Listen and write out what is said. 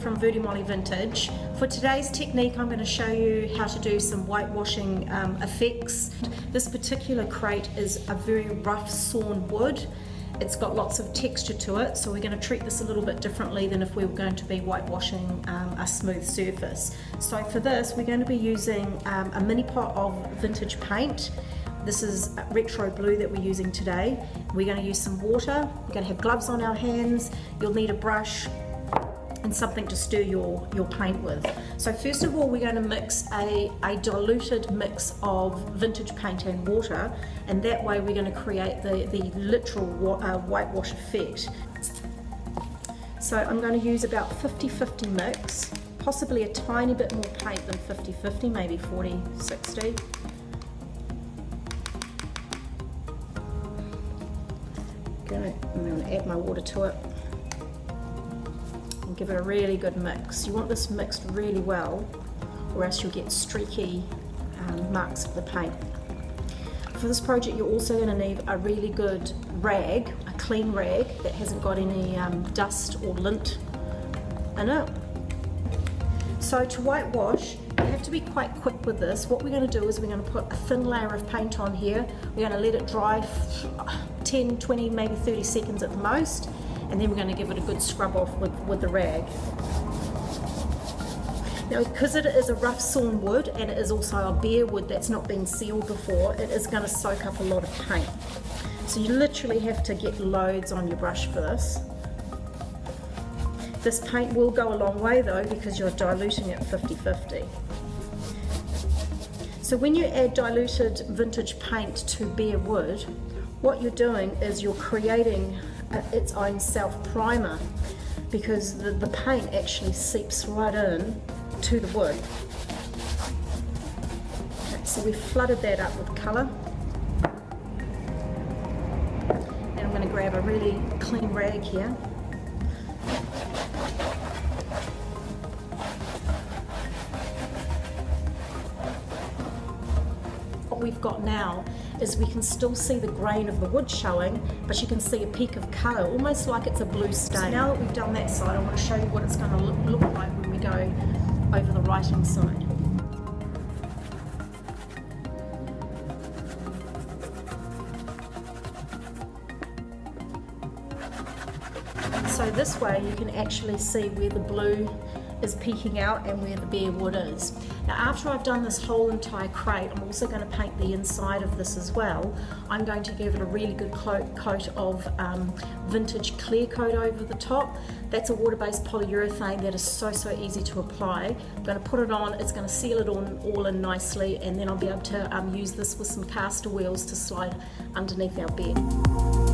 from Voodoo Molly Vintage. For today's technique, I'm going to show you how to do some whitewashing effects. This particular crate is a very rough sawn wood. It's got lots of texture to it, so we're going to treat this a little bit differently than if we were going to be whitewashing a smooth surface. So for this, we're going to be using a mini pot of vintage paint. This is retro blue that we're using today. We're going to use some water. We're going to have gloves on our hands. You'll need a brush and something to stir your paint with. So first of all, we're going to mix a diluted mix of vintage paint and water, and that way we're going to create the literal whitewash effect. So I'm going to use about 50-50 mix, possibly a tiny bit more paint than 50-50, maybe 40-60. I'm going to add my water to it and give it a really good mix. You want this mixed really well, or else you'll get streaky marks of the paint. For this project, you're also going to need a really good rag, a clean rag that hasn't got any dust or lint in it. So to whitewash, you have to be quite quick with this. What we're going to do is we're going to put a thin layer of paint on here. We're going to let it dry 10, 20, maybe 30 seconds at the most, and then we're going to give it a good scrub off with the rag. Now, because it is a rough sawn wood and it is also a bare wood that's not been sealed before, it is going to soak up a lot of paint. So you literally have to get loads on your brush for this. This paint will go a long way though, because you're diluting it 50-50. So when you add diluted vintage paint to bare wood, what you're doing is you're creating its own self-primer, because the paint actually seeps right in to the wood. Okay, so we've flooded that up with colour. And I'm going to grab a really clean rag here. What we've got now is we can still see the grain of the wood showing, but you can see a peak of colour, almost like it's a blue stain. So now that we've done that side, I want to show you what it's going to look like when we go over the writing side. So this way you can actually see where the blue is peeking out and where the bare wood is. Now after I've done this whole entire crate, I'm also going to paint the inside of this as well. I'm going to give it a really good coat of vintage clear coat over the top. That's a water-based polyurethane that is so easy to apply. I'm going to put it on, it's going to seal it all in nicely, and then I'll be able to use this with some caster wheels to slide underneath our bed.